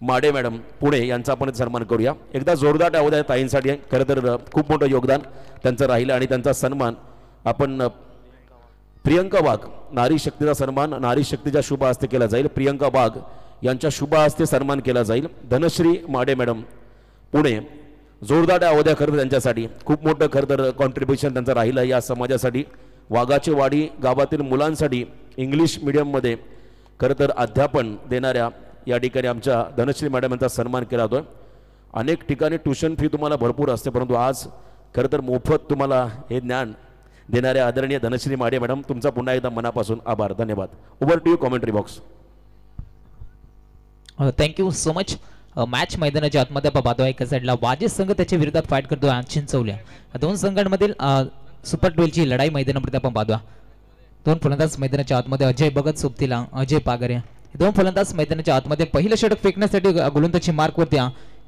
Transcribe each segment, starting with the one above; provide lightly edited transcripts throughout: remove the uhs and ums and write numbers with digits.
माडे madam Pune यांचा आपण सन्मान करूया. एकदा जोरदार टाळ्या द्या ताईंसाठी. खरं तर खूप मोठं योगदान त्यांचं राहिलं आणि त्यांचा सन्मान आपण प्रियंका वाघ नारी शक्तीचा सन्मान नारी शक्तीच्या शुभ हस्ते केला जाईल. प्रियंका वाघ यांच्या शुभ हस्ते सन्मान केला जाईल. धनश्री माडे मॅडम पुणे जोरदार टाळ्या द्या. खरं त्यांच्यासाठी खूप मोठं खरं तर कॉन्ट्रीब्युशन त्यांचं राहिलं या समाजासाठी. वाघाची वाडी गावातील मुलांसाठी इंग्लिश मीडियममध्ये खरं तर अध्यापन देणाऱ्या या ठिकाणी आमच्या धनश्री मॅडम यांचा सन्मान केला जातो. अनेक ठिकाणी ट्यूशन फी तुम्हाला भरपूर असते, परंतु आज खरं तर मोफत तुम्हाला हे ज्ञान देणाऱ्या आदरणीय धनश्री माडे मॅडम तुमचा पुन्हा एकदा मनापासून आभार. धन्यवाद. Over to you commentary box. Thank you so much. Match मैदानाच्या आतमध्ये पाहतो एका साईडला वाजे संघ त्याच्या विरोधात फाईट करतो चिंचवल्या. दोन संघांमधील सुपर 12ची लढाई मैदानामध्ये आपण पाहतो. दोन फलंदाज मैदानाच्या आतमध्ये अजय भगत सोबतीला अजय पागरे. दोन फलंदाज मैदानाच्या आतमध्ये पहिलं षटक फेकण्यासाठी गोलंदाजी मार्कवरती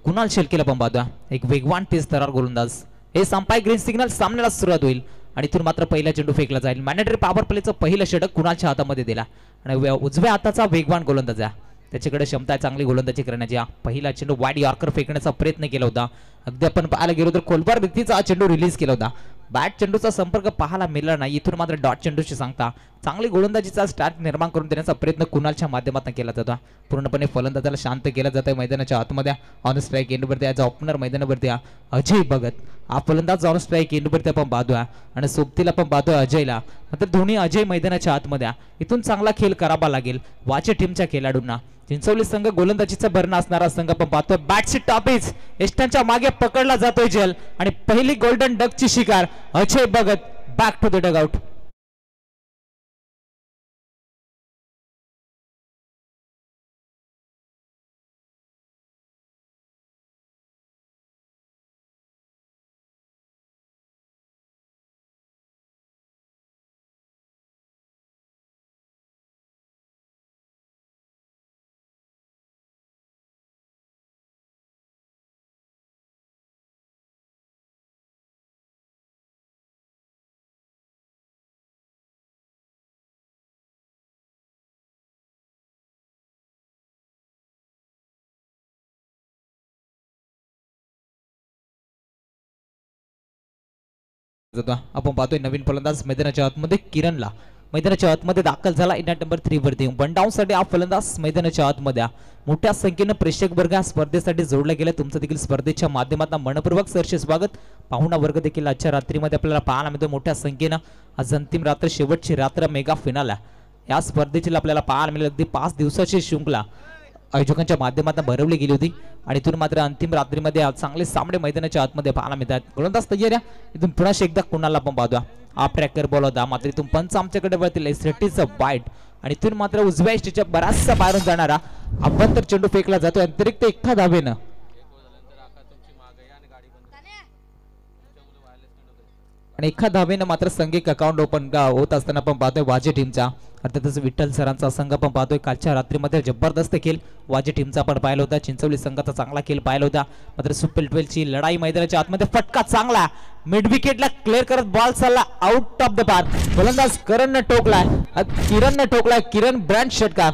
कुणाल शेलकेला पण पाहतो. एक वेगवान तेज तरार गोलंदाज. हे संपाय ग्रीन सिग्नल सामन्याला सुरुवात होईल आणि इथून मात्र पहिला चेंडू फेकला जाईल. मॅन्डेटरी पॉवर प्लेचं पहिलं षटक कुणालच्या हातामध्ये दिला आणि उजव्या हाताचा वेगवान गोलंदाज आहे, त्याच्याकडे क्षमता चांगली गोलंदाजी करण्याची. पहिला चेंडू वाईड यॉर्कर फेकण्याचा प्रयत्न केला होता. अगदी आपण पाहायला गेलो तर खोलबार व्यक्तीचा चेंडू रिलीज केला होता. बॅट चेंडूचा संपर्क पाहायला मिळाला नाही. इथून मात्र डॉट चेंडूशी सांगता चांगली गोलंदाजीचा स्टार्ट निर्माण करून देण्याचा प्रयत्न कुणालच्या माध्यमातून केला जातो. पूर्णपणे फलंदाजाला शांत केलं जातं मैदानाच्या आतमध्ये. ऑन स्ट्राईक एंडवरती आज ओपनर मैदानावरती अजय भगत हा फलंदाज ऑन स्ट्राईक एंडवरती आपण पाहतोय आणि सोबतीला पण पाहतोय अजयला. मात्र दोन्ही अजय मैदानाच्या आतमध्ये इथून चांगला खेळ करावा लागेल वाचे टीमच्या खेळाडूंना. चिंचवली संघ गोलंदाजीचा भरणा असणारा संघ आपण पाहतोय. बॅटची टॉपिज एस्टांच्या मागे पकडला जातोय जल आणि पहिली गोल्डन डकची शिकार Ajay Bhagat back to the dugout. आपण पाहतोय नवीन फलंदाज मैदानाच्या आतमध्ये किरणला मैदानाच्या आतमध्ये दाखल झाला. इंडिया नंबर 3 वरती वन डाऊन साठी हा फलंदाज मैदानाच्या आतमध्ये मोठ्या संख्येने प्रेक्षक वर्ग स्पर्धेसाठी जोडले गेले. तुमचं देखील स्पर्धेच्या माध्यमातून मनपूर्वक सरसे स्वागत. पाहुणा वर्ग देखील आजच्या रात्रीमध्ये आपल्याला पाहायला मिळतो मोठ्या संख्येनं. आज अंतिम रात्र शेवटची रात्र मेगा फिनाला या स्पर्धेची आपल्याला पाहायला मिळेल. अगदी 5 दिवसाची शृंखला आयोजकांच्या माध्यमातून भरवली गेली होती आणि इथून मात्र अंतिम रात्रीमध्ये चांगले सामने मैदानाच्या आतमध्ये पाहायला मिळतात. गोलंदाज तयार इथून पुन्हा एकदा कुणाला पण पाहतो. आप ट्रॅकर बॉल होता मात्र इथून पंच आमच्याकडे वळतील. एसटीचं वाईट आणि इथून मात्र उजव्या इष्टीच्या बराचसा बाहेरून जाणारा अभ्यंतर चेंडू फेकला जातो अतिरिक्त एका धावेनं. आणि एका धावेनं मात्र संघिक अकाउंट ओपन होत असताना पण पाहतोय वाजे टीमचा. अर्थातच विठ्ठल सरांचा संघ पण पाहतोय. कालच्या रात्रीमध्ये जबरदस्त खेळ वाजे टीमचा पण पाहिला होता. चिंचवली संघाचा चांगला खेळ पाहिला होता. मात्र सुपर 12ची लढाई मैदानाच्या आतमध्ये फटका चांगला मिड विकेटला क्लिअर करत बॉल चालला आउट ऑफ द पार्क. गोलंदाज किरणने टोकलाय. किरण ब्रँड षटकार.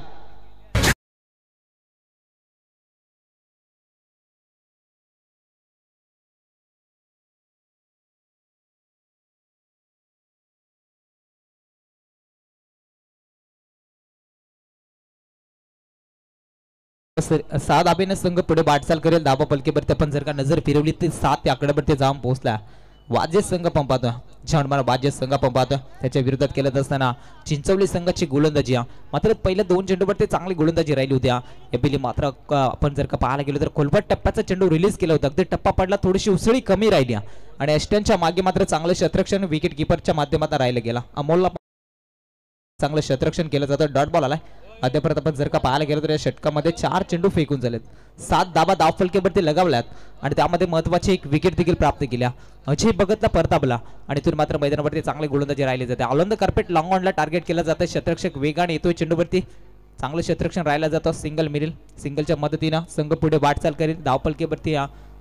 सात धाब्याने संघ पुढे वाटचाल करेल. धाबा पलकेवरती आपण जर का नजर फिरवली तर 7 आकड्यावरती जाऊन पोहोचला. वाजे संघ पंपातो झणमारा वाजे संघ पंपातो त्याच्या विरोधात केलं असताना चिंचवली संघाची गोलंदाजी मात्र पहिल्या 2 चेंडूवरती चांगली गोलंदाजी राहिली होती. यापैकी मात्र आपण जर का पाहायला गेलो तर खोलपट टप्प्याचा चेंडू रिलीज केला होता. अगदी टप्पा पडला थोडीशी उसळी कमी राहिली आणि अष्टनच्या मागे मात्र चांगलं क्षेत्ररक्षण विकेट कीपरच्या माध्यमातून राहिलं गेला. अमोलला चांगलं क्षेत्ररक्षण केलं जातं. डॉट बॉल आलाय. अद्यापर्यंत आपण जर का पाहायला गेलो तर या षटकामध्ये 4 चेंडू फेकून झालेत. 7 धाबा धाव फलकेवरती लगावल्यात आणि त्यामध्ये महत्वाची एक विकेट देखील प्राप्त केल्या. अजय भगतला परतापला आणि इथून मात्र मैदानावरती चांगले गोलंदाजी राहिले जाते. ऑन द कार्पेट लॉंग ऑनला टार्गेट केलं जातं. क्षेत्ररक्षक वेगाने येतोय चेंडूवरती. चांगलं क्षेत्ररक्षण राहिलं जातं. सिंगल मिळेल. सिंगलच्या मदतीनं संघ पुढे वाटचाल करेल. धाव फलकेवरती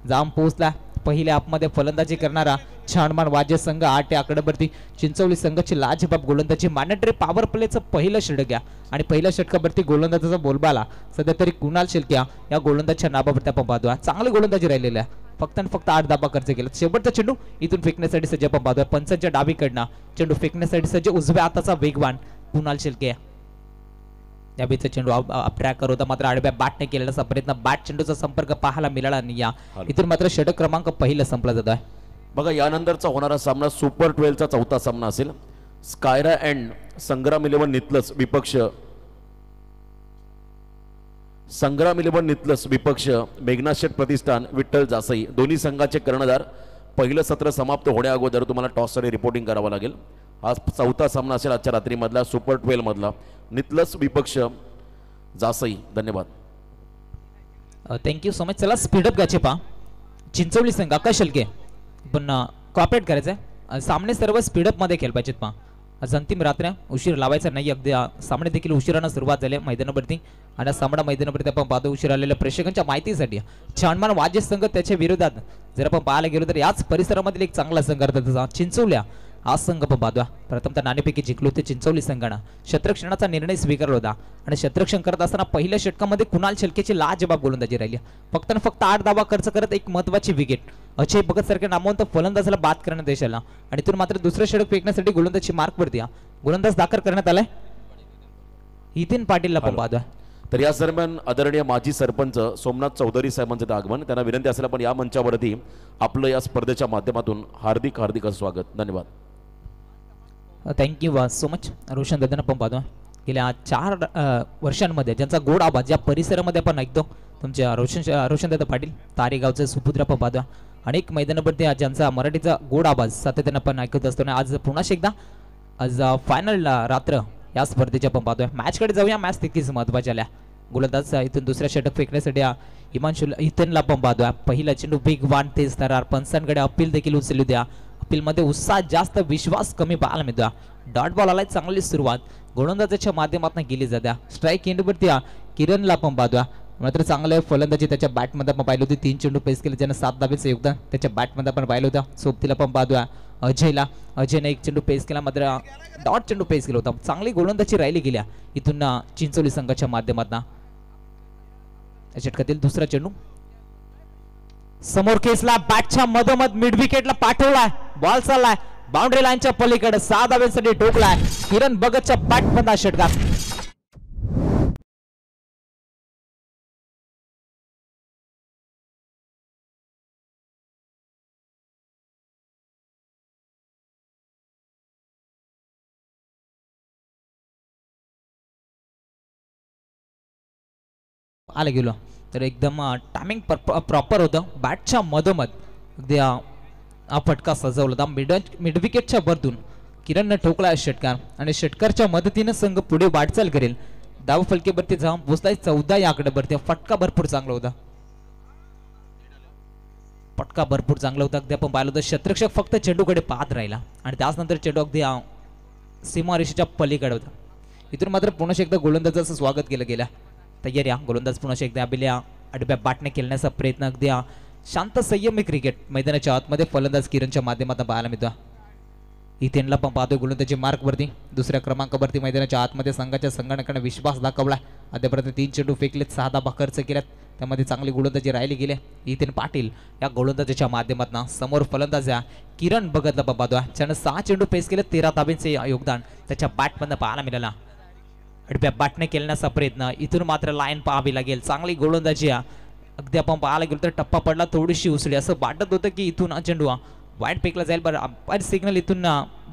जाम पोहोचला. पहिल्या हाफमध्ये फलंदाजी करणारा छानमान वाद्य संघ 8 आकड्यावरती चिंचवली संघाची लाजबाब गोलंदाजी मॅन्डेटरी पॉवर प्लेचं पहिलं षटक घ्या आणि पहिल्या षटकावरती गोलंदाजाचा बोलबाला सध्या तरी कुणाल शेलक्या या गोलंदाजच्या नाबावरती आपण पाहतोय. चांगली गोलंदाजी राहिलेली आहे. फक्त आणि फक्त 8 धाबा खर्च केला. शेवटचा चेंडू इथून फेकण्यासाठी सज्ज आपण पाहतोय. पंचांच्या डावीकडनं चेंडू फेकण्यासाठी सज्ज उजव्या हाताचा वेगवान कुणाल शेलके. या बीचा चेंडू ट्रॅकर होता मात्र आडव्या बॅटने केलेला असा प्रयत्न. बॅट चेंडूचा संपर्क पाहायला मिळाला नाही. या इथून मात्र षटक क्रमांक पहिला संपला जात आहे. बघा यानंतरचा होणारा सामना सुपर 12चा चौथा सामना असेल. स्कायरा अँड संग्राम 11 नितलस विपक्ष मेघनाथ शेठ प्रतिष्ठान विठ्ठल जासई. दोन्ही संघाचे कर्णधार. पहिलं सत्र समाप्त होण्या अगोदर तुम्हाला टॉससाठी रिपोर्टिंग करावं लागेल. हा चौथा सामना असेल आजच्या रात्रीमधला सुपर 12 मधला नितलस विपक्ष जासई. धन्यवाद. Thank you so much. चला स्पीडअप घ्यायचे पहा. चिंचवली संघ आकाश शेलके पण कॉपरेट करायचं आहे. सामने सर्व स्पीडअप मध्ये खेळ पाहिजेत पहा. आज अंतिम रात्र उशीर लावायचा नाही. अगदी सामने देखील उशिरानं सुरुवात झाली मैदानावरती आणि सामना मैदानावरती आपण पाहतो उशीर आलेल्या प्रेक्षकांच्या माहितीसाठी छानमान वाद्य संघ त्याच्या विरोधात जर आपण पाहायला गेलो तर याच परिसरामधील एक चांगला संघ अर्थात चिंचवल्या हा संघ आपण पाहतो. प्रथमतः नाणेपैकी जिंकलो ते चिंचवली संघानं शतरक्षणाचा निर्णय स्वीकारला होता आणि शतरक्षण करत असताना पहिल्या षटकामध्ये कुणाल शेलकेची लाजबाब गोलंदाजी राहिली. फक्त आणि फक्त 8 धावा खर्च करत एक महत्वाची विकेट अजय भगत सारख्या नामवंत फलंदाजाला बाद करण्यात यश आला आणि इथून मात्र दुसरं षटक फेकण्यासाठी गोलंदाजी मार्कवरती गोलंदाज दाखल करण्यात आलाय. नितीन पाटीलला पण पाहतोय. तर या दरम्यान आदरणीय माजी सरपंच सोमनाथ चौधरी साहेबांचं आगमन. त्यांना विनंती असेल पण या मंचावरती आपलं या स्पर्धेच्या माध्यमातून हार्दिक हार्दिक स्वागत. धन्यवाद. Thank you so much. रोशन दादांना पण पाहतो. गेल्या 4 वर्षांमध्ये ज्यांचा गोड आवाज या परिसरामध्ये आपण ऐकतो तुमच्या रोशन दादा पाटील तारेगावचे सुपुत्र पण पाहतो. अनेक मैदानावरती ज्यांचा मराठीचा गोड आवाज सातत्यानं आपण ऐकत असतो. आज पुन्हा एकदा आज फायनल रात्र या स्पर्धेच्या आपण पाहतोय. मॅचकडे जाऊया. मॅच तितकीच महत्वाची आल्या. गोलंदाज इथून दुसऱ्या षटक फेकण्यासाठी इथनला पण पाहतोय. पहिला चेंडू बिग वन तेज तरार. पंचांकडे अपील देखील उचलली द्या. अपील मध्ये उत्साह जास्त विश्वास कमी पाहायला मिळतो. डॉट बॉल आलाय. चांगली सुरुवात गोलंदाजाच्या माध्यमातून केली जाते. स्ट्राईक एंडवरती किरणला पण पाहतोय. मात्र चांगलं फलंदाजी त्याच्या बॅटमध्ये आपण पाहिलं होती. 3 चेंडू पेस केले ज्यानं 7 धाब्याचं योगदान त्याच्या बॅटमध्ये आपण पाहिलं होतं. सोबतीला पण पाहतोय अजयने 1 चेंडू पेस केला मात्र डॉट चेंडू पेस केला होता. चांगली गोलंदाजी राहिली गेल्या इथून चिंचवली संघाच्या माध्यमातून. षटकातील दुसरा चेंडू समोर खेचला. बॅटच्या मधोमध मिड विकेटला पाठवलाय. बॉल चाललाय बाउंड्री लाईनच्या पलीकडे 6 धाब्यांसाठी ठोकलाय. किरण भगतच्या बॅटमधला षटकार. आले गेलो तर एकदम टायमिंग प्रॉपर होतं. बॅटच्या मधोमध अगदी फटका सजवला होता. मिड विकेटच्या वरतून किरणनं ठोकला षटकार आणि षटकारच्या मदतीनं संघ पुढे वाटचाल करेल. धाव फलकेवरती जाऊन पोहोचलाय 14 या आकड्यावरती. फटका भरपूर चांगला होता. अगदी आपण पाहिलं होतं. शतरक्षक फक्त चेंडूकडे पाहत राहिला आणि त्याचनंतर चेंडू अगदी सीमारेषेच्या पलीकडे होता. इथून मात्र पुन्हा एकदा गोलंदाजाचं स्वागत केलं गेलं. तयारी गोलंदाज पुन्हा एकदा आपल्या आडव्या बॅटने खेळण्याचा प्रयत्न. अगदी शांत संयमी क्रिकेट मैदानाच्या आतमध्ये फलंदाज किरणच्या माध्यमातून पाहायला मिळतो. इथेनला पण पाहतोय गोलंदाजी मार्कवरती. दुसऱ्या क्रमांकावरती मैदानाच्या आतमध्ये संघाच्या संघटनाकडे विश्वास दाखवला. अद्यापर्यंत 3 चेंडू फेकलेत 6 धाबा खर्च केल्यात. त्यामध्ये चांगली गोलंदाजी राहिली गेली. इथेन पाटील या गोलंदाजाच्या माध्यमातून समोर फलंदाज किरण भगतला पण पाहतोय. त्यानं 6 चेंडू फेस केले 13 धाब्यांचे योगदान त्याच्या बॅटमधनं पाहायला मिळाला. आडव्या बॅटने खेळण्याचा प्रयत्न. इथून मात्र लाईन पाहावी लागेल. चांगली गोलंदाजी अगदी आपण पाहायला गेलो तर टप्पा पडला थोडीशी उसळी. असं वाटत होतं की इथून चेंडू वाईट फेकला जाईल. बरं अंपायर सिग्नल इथून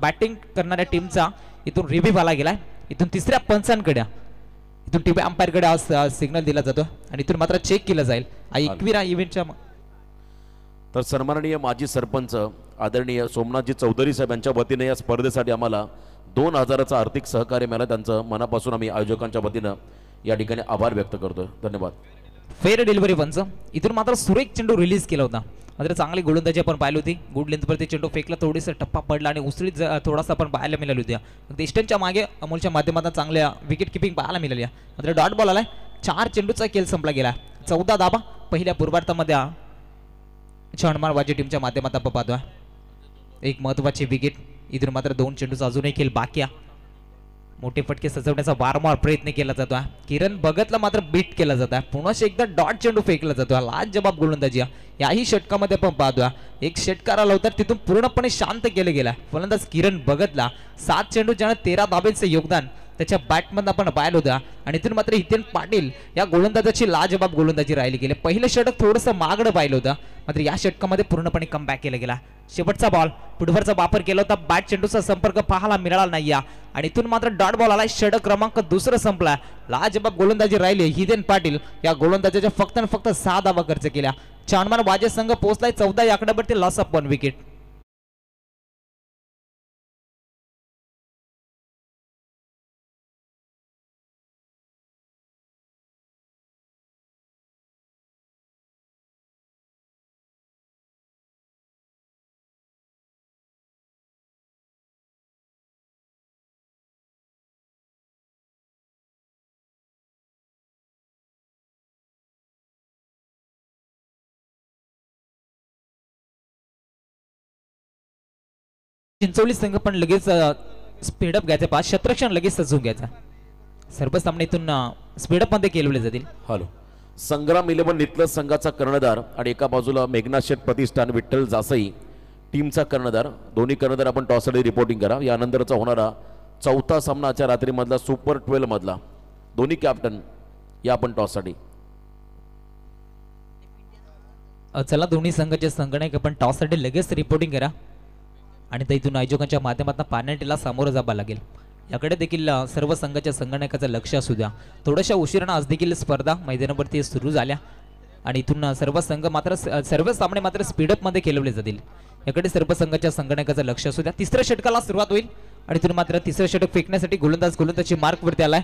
बॅटिंग करणाऱ्या टीमचा इथून रिव्ह्यू आला गेलाय. इथून तिसऱ्या पंचांकडे इथून टीव्ही अंपायरकडे आज सिग्नल दिला जातो आणि इथून मात्र चेक केलं जाईल. 21व्या इव्हेंटच्या तर सन्माननीय माजी सरपंच आदरणीय सोमनाथजी चौधरी साहेब यांच्या वतीने या स्पर्धेसाठी आम्हाला 2000चं आर्थिक सहकार्य मिळालं. त्यांचं मनापासून आम्ही आयोजकांच्या वतीनं या ठिकाणी आभार व्यक्त करतोय. धन्यवाद. फेअर डिलिव्हरी पंच. इथून मात्र सुरेख चेंडू रिलीज केला होता. मात्र चांगली गोलंदाजी आपण पाहिली होती. गुड लेंथवरती चेंडू फेकला. थोडीसा टप्पा पडला आणि उसळीत थोडासा आपण पाहायला मिळाली होती. अगदी इस्टनच्या मागे अमोलच्या माध्यमातून चांगल्या विकेट किपिंग पाहायला मिळाली. मात्र डॉट बॉल आलाय. 4 चेंडूचा खेळ संपला गेला. 14 धाबा पहिल्या पूर्वार्धामध्ये छानमारबाजी टीमच्या माध्यमातून आपण पाहतोय एक महत्वाची विकेट. इथून मात्र 2 चेंडूचा अजूनही खेळ बाकी आहे. मोठे फटके सजवण्याचा वारंवार प्रयत्न केला जातो. किरण भगतला मात्र बीट केला जातो. पुन्हा एकदा डॉट चेंडू फेकला जातो. लाजवाब गोलंदाजी याही षटकामध्ये आपण पाहतोय. एक षटकार आला होता तिथून पूर्णपणे शांत केलं गेला. फलंदाज किरण भगतला 7 चेंडू ज्याने 13 धाब्यांचे योगदान त्याच्या बॅटमधून आपण पाहिलं होतं. आणि इथून मात्र हितेन पाटील या गोलंदाजाची लाजवाब गोलंदाजी राहिली गेली. पहिलं षटक थोडंसं मागडं पाहिलं होतं, मात्र या षटकामध्ये पूर्णपणे कमबॅक केला गेला. शेवटचा बॉल पुढवरचा वापर केला होता. बॅट चेंडूचा संपर्क पाहायला मिळाला नाही आणि इथून मात्र डॉट बॉल आला. षटक क्रमांक 2 संपला. लाजवाब गोलंदाजी राहिली. हितेन पाटील या गोलंदाजाच्या फक्त 6 धावा खर्च केल्या. चांडमान वाजे संघ पोहोचलाय 14 या आकड्यावरती. Loss of 1 wicket. चिंचोली संघ पण लगेच स्पीडअप घ्यायचा. 5 क्षेत्ररक्षण लगेच सजवून घ्यायचा. सर्व सामने इथून स्पीडअप मध्ये केले जातील. हॅलो, संग्राम 11 नितलस संघाचा कर्णधार आणि एका बाजूला मेघनाथ शेठ प्रतिष्ठान विठ्ठल जासई टीमचा कर्णधार. दोन्ही कर्णधार आपण टॉससाठी रिपोर्टिंग करा. यानंतरचा होणारा चौथा सामना आजच्या रात्रीमधला सुपर 12 मधला दोन्ही कॅप्टन या आपण टॉससाठी. चला दोन्ही संघाचे संगणक आपण टॉससाठी लगेच रिपोर्टिंग करा आणि इथून आयोजकांच्या माध्यमातून पेनल्टीला सामोरं जावं लागेल. याकडे देखील सर्व संघाच्या संगणकाचं लक्ष असू द्या. थोड्याशा उशिरानं आज देखील स्पर्धा मैदानावरती सुरू झाल्या आणि इथून सर्व संघ मात्र सर्व सामने मात्र स्पीडअप मध्ये खेळवले जातील. याकडे सर्व संघाच्या संगणकाचं लक्ष असू द्या. तिसऱ्या षटकाला सुरुवात होईल आणि इथून मात्र तिसरं षटक फेकण्यासाठी गोलंदाजी मार्कवरती आलाय.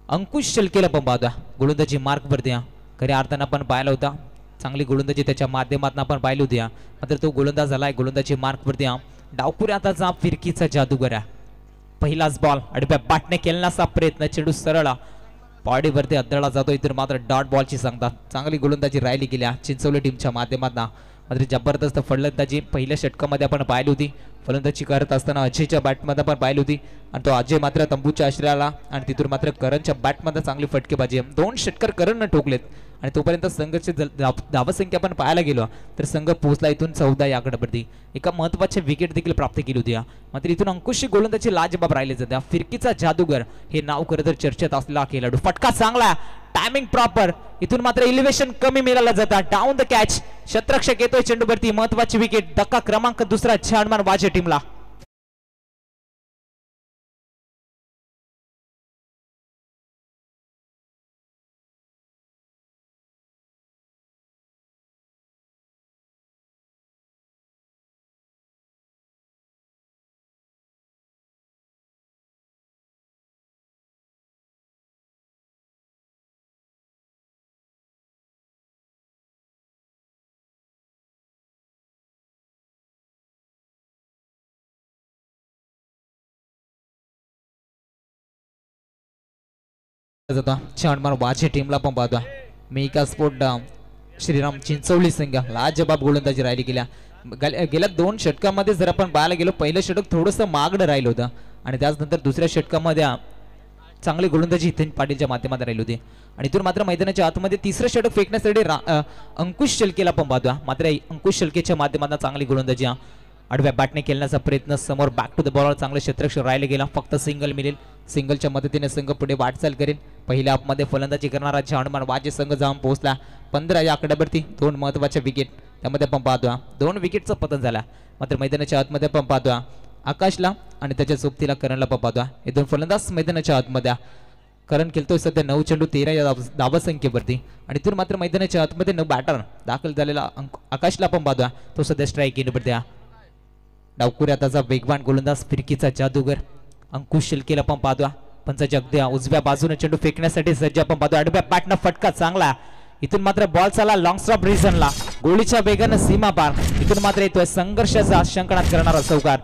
अंकुश शेळकेला पण पाहतोय गोलंदाजी मार्कवरती. खऱ्या अर्थानं आपण पाहिला होता. चांगली गोलंदाजी त्याच्या माध्यमातून आपण पाहिली होती. मात्र तो गोलंदाज झालाय गोलंदाजी मार्कवरती. डावपुऱ्याचा फिरकीचा जादूगर. पहिलाच बॉल आडव्या बॅटने खेळण्याचा प्रयत्न. चेंडू सरळ बॉडीवरती अद्दळला जातो. इतर मात्र डॉट बॉलची सांगतात. चांगली गोलंदाजी राहिली गेल्या चिंचवली टीमच्या माध्यमातून. मात्र जबरदस्त फलंदाजी पहिल्या षटकामध्ये आपण पाहिली होती. फलंदाजी करत असताना अजयच्या बॅटमध्ये आपण पाहिली होती आणि तो अजय मात्र तंबूच्या आश्रयाला आणि तिथून मात्र करणच्या बॅटमध्ये चांगली फटकेबाजी. 2 षटकार करणनं ठोकलेत आणि तोपर्यंत संघाची धावसंख्या आपण पाहायला गेलो तर संघ पोहोचला इथून 14 या आकड्यावरती. एका महत्वाच्या विकेट देखील प्राप्त केली होती. मात्र इथून अंकुशची गोलंदाजी लाजबाब राहिले जाते. फिरकीचा जादूगर हे नाव खरं तर चर्चेत असलेला खेळाडू. फटका चांगला, टायमिंग प्रॉपर. इथून मात्र इलिव्हेशन कमी मिळालं जातं. Down the catch. क्षेत्ररक्षक येतोय चेंडूवरती. महत्वाची विकेट. धक्का क्रमांक 2 छानमान वाजे टीमला. छानमान वाजे टीमला पण पाहतो. मेगा स्पोर्ट श्रीराम चिंचवली संघ लाजबाब गोलंदाजी राहिली गेल्या. गेल्या 2 षटकामध्ये जर आपण पाहायला गेलो पहिलं षटक थोडंसं मागणं राहिलं होतं आणि त्यानंतर दुसऱ्या षटकामध्ये चांगली गोलंदाजी हितेन पाटीलच्या माध्यमातून राहिली होती आणि इथून मात्र मैदानाच्या आतमध्ये तिसरं षटक फेकण्यासाठी अंकुश शेळकेला पण पाहतो. मात्र अंकुश शेळकेच्या माध्यमातून चांगली गोलंदाजी. आडव्या बॅटने खेळण्याचा प्रयत्न. समोर बॅक टू द बॉलर चांगलं क्षेत्ररक्षण राहिलं गेला. फक्त सिंगल मिळेल. सिंगलच्या मदतीने संघ पुढे वाटचाल करेल. पहिल्या हाफमध्ये फलंदाजी करणारा छानमान वाजे संघ जाऊन पोहोचला 15 या आकड्यावरती. 2 महत्वाच्या विकेट त्यामध्ये आपण पाहतो. 2 विकेटचं पतन झाला. मात्र मैदानाच्या आतमध्ये आपण पाहतो आकाशला आणि त्याच्या सोबतीला करणला पण पाहतो. हे 2 फलंदाज मैदानाच्या आतमध्ये. करण खेळतोय सध्या 9 चेंडू 13 या धावसंख्येवरती आणि इथून मात्र मैदानाच्या आतमध्ये 9 बॅटर दाखल झालेला आकाशला पण पाहतो. तो सध्या स्ट्राईक इनवरती. डावकुऱ्या त्याचा वेगवान गोलंदाज फिरकीचा जादूगर अंकुश शेळकेला पण पाहतो. पंचाच्या अगदी उजव्या बाजूने चेंडू फेकण्यासाठी सज्ज आपण पाहतो. आडव्या बॅटनं फटका चांगला. इथून मात्र बॉल चाला लॉंग स्टॉप रिझनला. गोळीच्या वेगानं सीमा पार. इथून मात्र येतोय संघर्षाचा शंकनात करणारा चौकार.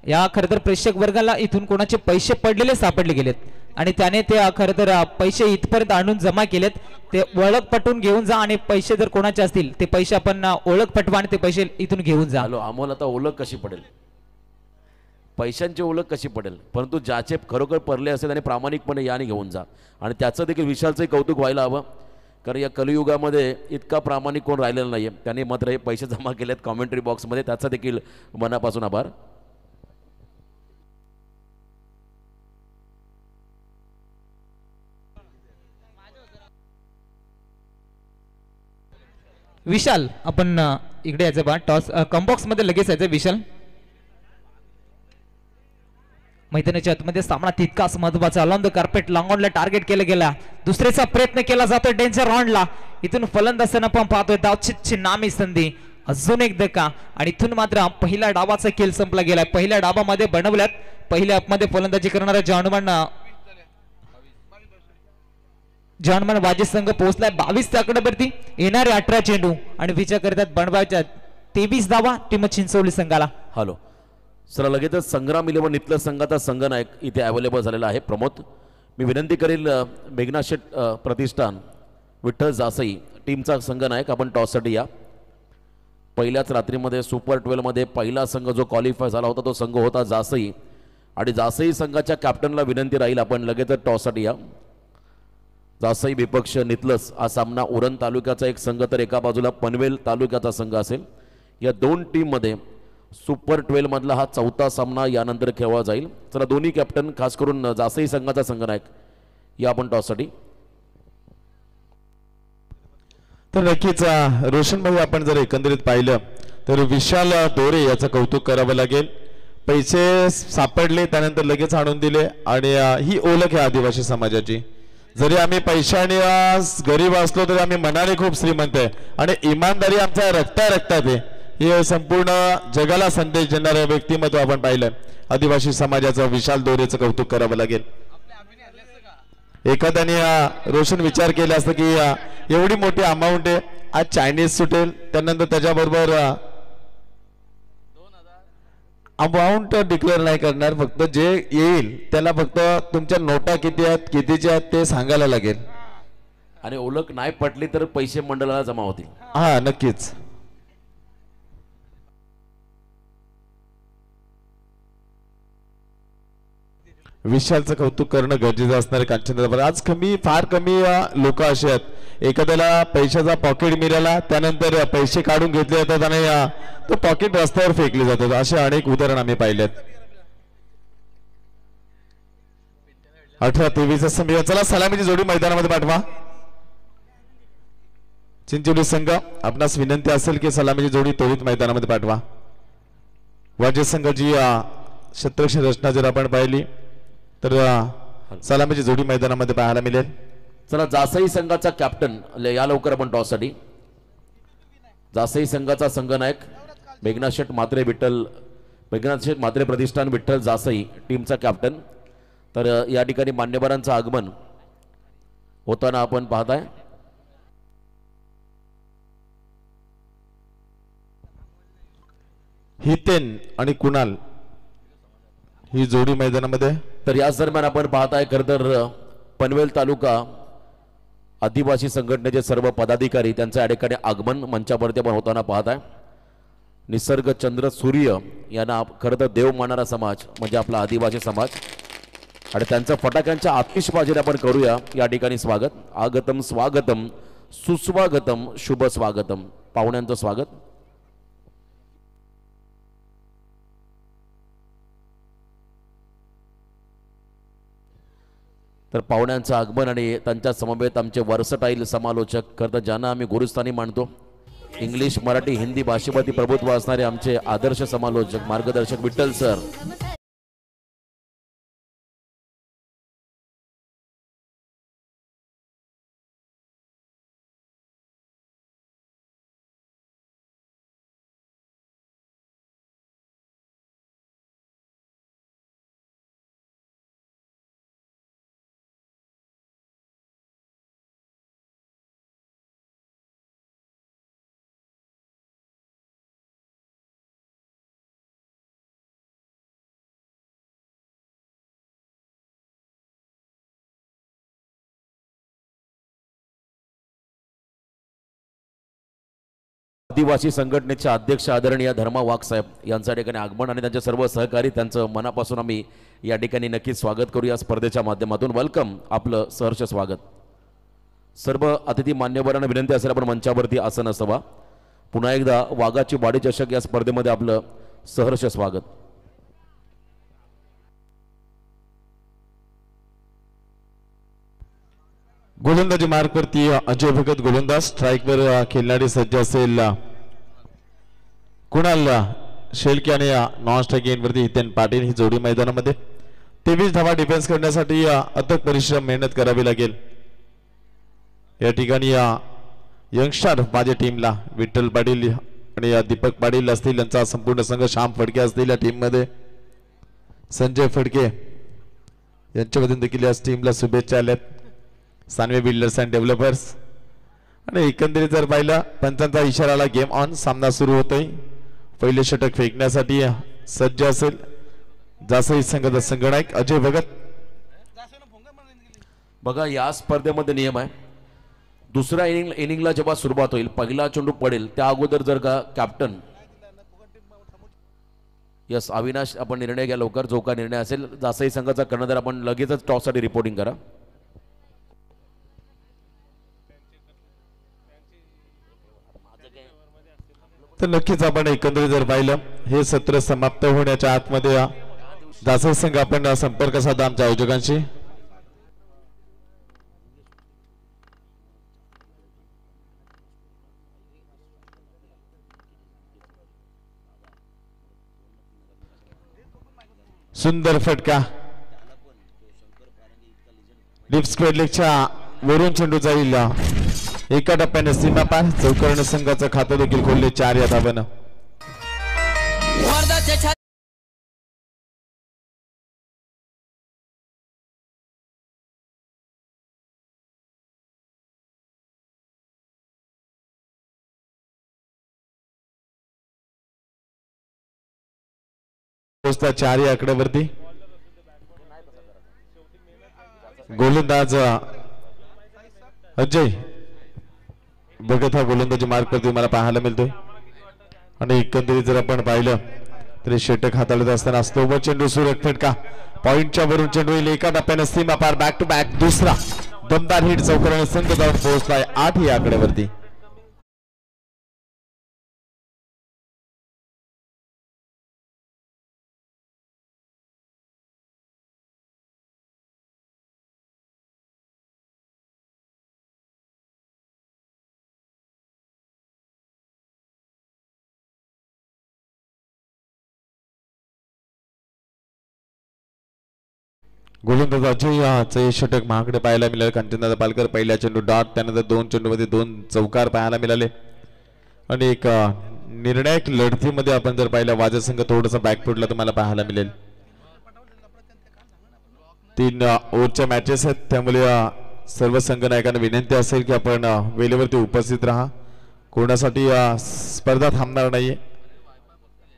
या खरं तर प्रेक्षक वर्गाला इथून कोणाचे पैसे पडलेले सापडले गेलेत आणि त्याने ते खरं तर पैसे इथपर्यंत आणून जमा केलेत. ते ओळख पटवून घेऊन जा आणि पैसे जर कोणाचे असतील ते पैसे आपण ओळख पटवा आणि ते पैसे इथून घेऊन जा. हॅलो अमोल, आता ओळख कशी पडेल? पैशांची ओळख कशी पडेल? परंतु ज्याचे खरोखर पडले असेल आणि प्रामाणिकपणे याने घेऊन जा. आणि त्याचं देखील विशालचंही कौतुक व्हायला हवं, कारण या कलियुगामध्ये इतका प्रामाणिक कोण राहिलेला नाही आहे. त्याने मात्र हे पैसे जमा केलेत कॉमेंट्री बॉक्समध्ये, त्याचा देखील मनापासून आभार. विशाल आपण इकडे यायचं बा. टॉस कॉम्बॉक्स मध्ये लगेच यायचं विशाल. मैदानाच्या आतमध्ये सामना तितकाच महत्वाचा. ऑन द कार्पेट लॉंगॉनला टार्गेट केलं गेला. दुसऱ्याचा प्रयत्न केला जातोय डेंजर राऊंडला. इथून फलंदाजांना पण पाहतोय धावचीतची नामी संधी. अजून एक धक्का आणि इथून मात्र पहिल्या डावाचा खेळ संपला गेलाय. पहिल्या डावामध्ये बनवल्यात पहिल्या अपमध्ये फलंदाजी करणारा जॉनमन वाजे संघ पोहोचलाय 22 आकड्यावरती. येणारे 18 चेंडू आणि विचार करतात बनवायच्या 23 धावा टीम चिंचवली संघाला. हॅलो सर, लगेचच संग्राम इलेव्हन इथलं संघाचा संघनायक इथे अवेलेबल झालेला आहे. प्रमोद, मी विनंती करेल मेघना शेट प्रतिष्ठान विठ्ठल जासई टीमचा संघनायक आपण टॉससाठी या. पहिल्याच रात्रीमध्ये सुपर 12मध्ये पहिला संघ जो क्वालिफाय झाला होता तो संघ होता जासई. आणि जासई संघाच्या कॅप्टनला विनंती राहील आपण लगेचच टॉससाठी या. जासई विपक्ष नितलस हा सामना उरण तालुक्याचा एक संघ तर एका बाजूला पनवेल तालुक्याचा संघ असेल. या दोन टीममध्ये सुपर 12 मधला हा चौथा सामना यानंतर खेळला जाईल. चला दोन्ही कॅप्टन, खास करून जासई संघाचा संघनायक या आपण टॉससाठी. तर नक्कीच रोशन भाई, आपण जर एकंदरीत पाहिलं तर विशाल दोरे याचं कौतुक करावं लागेल. पैसे सापडले त्यानंतर लगेच आणून दिले आणि ही ओळख आहे आदिवासी समाजाची. जरी आम्ही पैशाने गरीब असलो तरी आम्ही मनाने खूप श्रीमंत आहे आणि इमानदारी आमच्या रक्तात आहे. हे संपूर्ण जगाला संदेश देणारं व्यक्तिमत्व आपण पाहिलं. आदिवासी समाजाचं विशाल दोरेचं कौतुक करावं लागेल. एखाद्याने रोशन विचार केला असता की एवढी मोठी अमाऊंट आहे, आज चायनीज सुटेल, त्यानंतर त्याच्याबरोबर अमाऊंट डिक्लेअर नाही करणार, फक्त जे येईल त्याला फक्त तुमच्या नोटा किती आहेत कितीच्या आहेत ते सांगायला लागेल. आणि ओळख नाही पटली तर पैसे मंडळाला जमा होतील. हा नक्कीच. विशालचं कौतुक करणं गरजेचं असणार आहे. कांचनदादा, आज फार कमी लोक असे आहेत, एखाद्याला पैशाचा पॉकेट मिळाला त्यानंतर पैसे काढून घेतले जातात आणि तो पॉकेट रस्त्यावर फेकले जातात. असे अनेक उदाहरण आम्ही पाहिलेत. 18-23 समीकरण. चला सलामीची जोडी मैदानामध्ये पाठवा. चिंचोली संघ, आपणास विनंती असेल की सलामीची जोडी त्वरित मैदानामध्ये पाठवा. वाजे संघाची शतरक्षी रचना जर आपण पाहिली तर सलामीची जोडी मैदानामध्ये पाहायला मिळेल. चला जासई संघाचा कॅप्टन या लवकर आपण टॉससाठी. जासई संघाचा संघनायक मेघना शेट म्हात्रे प्रतिष्ठान विठ्ठल जासई टीमचा कॅप्टन. तर या ठिकाणी मान्यवरांचं आगमन होताना आपण पाहताय. हितेन आणि कुणाल ही जोडी मैदानामध्ये. तर याच दरम्यान आपण पाहताय खरं तर पनवेल तालुका आदिवासी संघटनेचे सर्व पदाधिकारी त्यांचं या ठिकाणी आगमन मंचावरती आपण होताना पाहताय. निसर्ग चंद्र सूर्य यांना खरं तर देव मानणारा समाज म्हणजे आपला आदिवासी समाज आणि त्यांचं फटाक्यांच्या आतिषबाजीने आपण करूया या ठिकाणी स्वागत. आगतम स्वागतम सुस्वागतम शुभ स्वागतम. पाहुण्यांचं स्वागत. तर पाहुण्यांचं आगमन आणि त्यांच्या समवेत आमचे वर्सटाईल समालोचक खरं तर ज्यांना आम्ही गुरुस्थानी मानतो. इंग्लिश मराठी हिंदी भाषेवरती प्रभुत्व असणारे आमचे आदर्श समालोचक मार्गदर्शक विठ्ठल सर. आदिवासी संघटनेचे अध्यक्ष आदरणीय धर्मा वाघ साहेब यांच्या ठिकाणी आगमन आणि त्यांचे सर्व सहकारी त्यांचं मनापासून आम्ही या ठिकाणी नक्कीच स्वागत करू या स्पर्धेच्या माध्यमातून. वेलकम, आपलं सहर्ष स्वागत. सर्व अतिथी मान्यवरांना विनंती असेल आपण मंचावरती आसन असावा. पुन्हा एकदा वाघाची बाडी चषक या स्पर्धेमध्ये आपलं सहर्ष स्वागत. गोलंदाजी मार्कवरती अजय भगत गोलंदाज, स्ट्राईकवर खेळणारे सज्ज असेल कुणाल शेळके आणि नॉन स्ट्राईक एंडवरती हितेन पाटील. ही जोडी मैदानामध्ये 23 धावा डिफेन्स करण्यासाठी अथक परिश्रम मेहनत करावी लागेल. या ठिकाणी यंगस्टर माझ्या टीमला विठ्ठल पाटील आणि दीपक पाटील असतील यांचा संपूर्ण संघ, श्याम फडके असतील या टीममध्ये, संजय फडके यांच्या वतीने देखील या टीमला शुभेच्छा आल्यात. सानवे बिल्डर्स अँड डेव्हलपर्स. आणि एकंदरीत जर पाहिलं पंचांचा इशाराला गेम ऑन, सामना सुरू होतोय. पहिले षटक फेकण्यासाठी सज्ज असेल जासई संघाचा संघनायक अजय भगत. बघा या स्पर्धेमध्ये नियम आहे, दुसऱ्या इनिंगला जेव्हा सुरुवात होईल, पहिला चेंडू पडेल त्या अगोदर जर का कॅप्टन यस अविनाश आपण निर्णय घ्या लवकर, जो का निर्णय असेल जासई संघाचा कर्णधार आपण लगेचच टॉससाठी रिपोर्टिंग करा. तर नक्कीच आपण एकंदरीत जर पाहिलं हे सत्र समाप्त होण्याच्या आतमध्ये जासई संघ आपण संपर्क साधा आमच्या आयोजकांशी. सुंदर फटका डीप स्क्वेअर लेगच्या वरून चेंडू जाईल एका टप्प्याने सीमा पार. चौकर्ण संघाचं खातं देखील खोलले 4 या धावानं. पोहोचता 4 या आकड्यावरती. गोलंदाज अजय भगत हा गोलंदाजी मार्कवरती मला पाहायला मिळतोय. आणि एकंदरीत जर आपण पाहिलं तरी षटक हाताळत असताना स्लोवर चेंडू सुरेख फटका पॉइंटच्या वरून चेंडू येईल एका टप्प्याने सीमा पार. बॅक टू बॅक दुसरा दमदार हिट चौकराने संघ जाऊन पोहोचलाय 8 या आकड्यावरती. गोलंदाज अजय षटक महाकडे पाहायला मिळाले. कांचनदादा पालकर पहिल्या चेंडू डॉट, त्यानंतर 2 चेंडूमध्ये 2 चौकार पाहायला मिळाले. आणि एक निर्णायक लढतीमध्ये आपण जर पाहिलं वाजा संघ थोडासा बॅकफुटला तुम्हाला पाहायला मिळेल. 3 ओव्हरच्या मॅचेस आहेत, त्यामुळे सर्व संघनायकांना विनंती असेल की आपण वेळेवरती उपस्थित राहा. कोणासाठी स्पर्धा थांबणार नाहीये.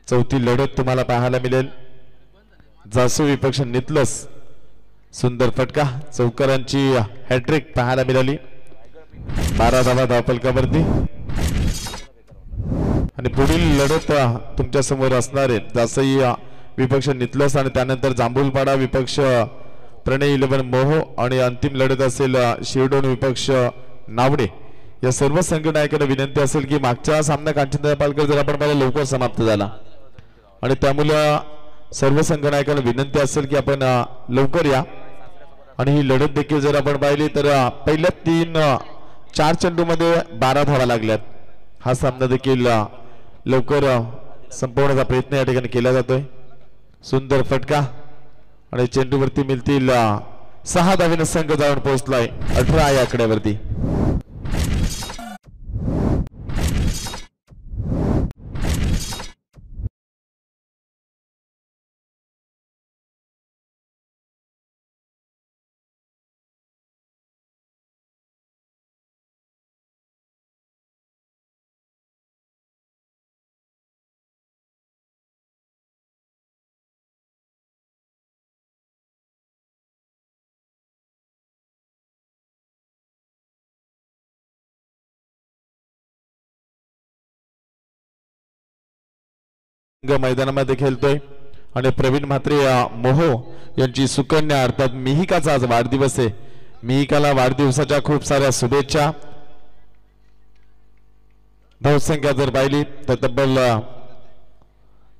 चौथी लढत तुम्हाला पाहायला मिळेल. जासू विपक्ष नितलस. सुंदर फटका चौकारांची हॅट्रिक पाहायला मिळाली. 12 धावा धावफलकावरती. आणि पुढील लढत तुमच्या समोर असणारे जासई विपक्ष नितलस आणि त्यानंतर जांभूलपाडा विपक्ष प्रणय 11 मोहो आणि अंतिम लढत असेल शिरडोन विपक्ष नावडे. या सर्व संघनायकांना विनंती असेल की मागचा सामना कांचनदादा पालकर जर आपण पाहिला लवकर समाप्त झाला आणि त्यामुळे सर्व संघनायकांना विनंती असेल की आपण लवकर या. आणि ही लढत देखील जर आपण पाहिली तर पहिल्या 4 चेंडूमध्ये 12 धावा लागल्यात. हा सामना देखील लवकर संपवण्याचा प्रयत्न या ठिकाणी केला जातोय. सुंदर फटका आणि चेंडूवरती मिळतील 6 धावेने संघ जाऊन पोहोचलाय 18 या आकड्यावरती. मैदानामध्ये खेळतोय आणि प्रवीण म्हात्रे मोहो यांची सुकन्या अर्थात मिहिकाचा आज वाढदिवस आहे. मिहिकाला वाढदिवसाच्या खूप साऱ्या शुभेच्छा. धावसंख्या जर पाहिली तर तब्बल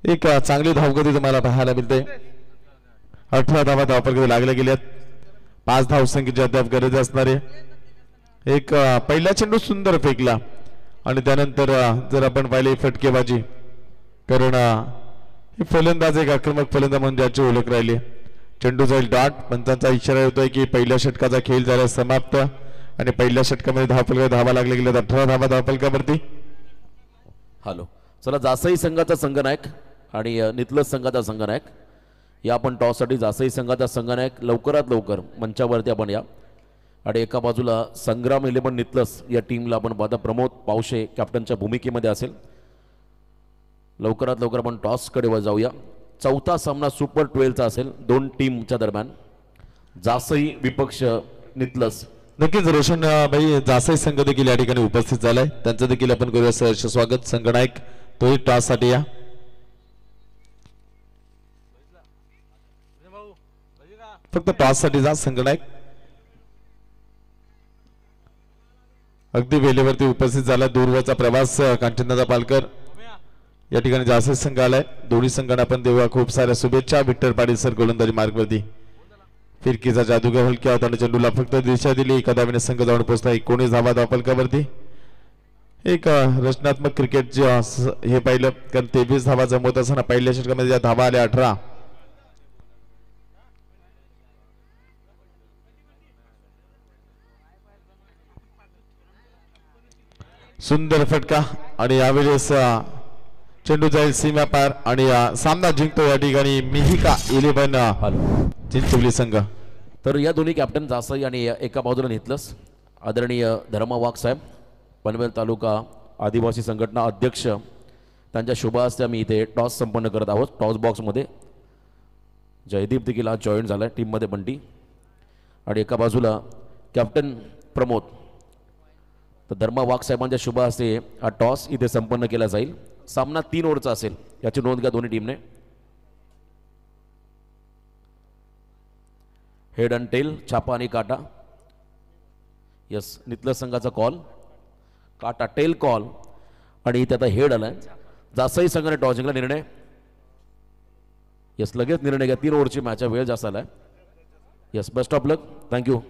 एक चांगली धावगती तुम्हाला पाहायला मिळते. 18 धावा धावपलकडे लागल्या गेल्यात. 5 धावसंख्येची अद्याप गरज असणारे. एक पहिला चेंडू सुंदर फेकला आणि त्यानंतर जर आपण पाहिले फटकेबाजी, कारण ही फलंदाज एक आक्रमक फलंदाज म्हणून ज्याची ओळख राहिली. चेंडू जाईल डॉट. पंचांचा इशारा होतोय की पहिल्या षटकाचा खेळ झाला समाप्त आणि पहिल्या षटकामध्ये धावपलका धावा लागल्या गेल्यात. 18 धावा धावपलकावरती. हॅलो, चला जासई संघाचा संघनायक आणि नितलस संघाचा संघनायक या आपण टॉससाठी जासई संघाचा संघनायक लवकरात लवकर मंचावरती आपण या. आणि एका बाजूला संग्राम 11 नितलस या टीमला आपण पाहता प्रमोद पावशे कॅप्टनच्या भूमिकेमध्ये असेल. लवकरात लवकर आपण टॉसकडे जाऊया. चौथा सामना सुपर 12चा असेल 2 टीमच्या दरम्यान. जासई विपक्ष नितलस. नक्कीच रोशन भाई जासई संघ देखील या ठिकाणी उपस्थित झालाय. त्यांचं देखील आपण करूया सहर्ष स्वागत. संघनायक तोही टॉस साठी या. फक्त टॉस साठी जा संघनायक. अगदी वेळेवरती उपस्थित झाला. दूरवरचा प्रवास कांचनदादा पालकर या ठिकाणी जासई संघ आलाय. दोन्ही संघांना आपण देऊया खूप साऱ्या शुभेच्छा. विठ्ठल पाटील सर गोलंदाजी मार्गवरती. फिरकीचा जादूगार हलक्या होता. चेंडूला फक्त दिशा दिली. एका धावेने संघ जाऊन पोहोचला. 19 धावा धावपलकावरती. एक रचनात्मक क्रिकेट हे पाहिलं, कारण 23 धावा जमवत असताना पहिल्या षटकामध्ये ज्या धावा आल्या 18. सुंदर फटका आणि यावेळेस चेंडू जाईल सीमा पार आणि सामना जिंकतो या ठिकाणी मिहिका 11 चिंचोली संघ. तर या दोन्ही कॅप्टन जासई आणि एका बाजूला नितलस आदरणीय धर्मा वाघ साहेब, पनवेल तालुका आदिवासी संघटना अध्यक्ष, त्यांच्या शुभ हस्ते आम्ही इथे टॉस संपन्न करत आहोत. टॉस बॉक्समध्ये जयदीप देखील आज जॉईन झाला आहे टीममध्ये. बंटी आणि एका बाजूला कॅप्टन प्रमोद. तर धर्मा वाघ साहेबांच्या शुभ हस्ते हा टॉस इथे संपन्न केला जाईल. सामना 3 ओव्हरचा असेल याची नोंद घ्या दोन्ही टीमने. हेड अँड टेल, छापा आणि काटा. यस, नितलस संघाचा कॉल काटा टेल कॉल आणि इथे आता हेड आलाय. जासई संघाने टॉस जिंकला. निर्णय यस लगेच निर्णय घ्या. 3 ओव्हरची मॅच आहे. वेळ जास्त आलाय. Yes, best of luck. Thank you.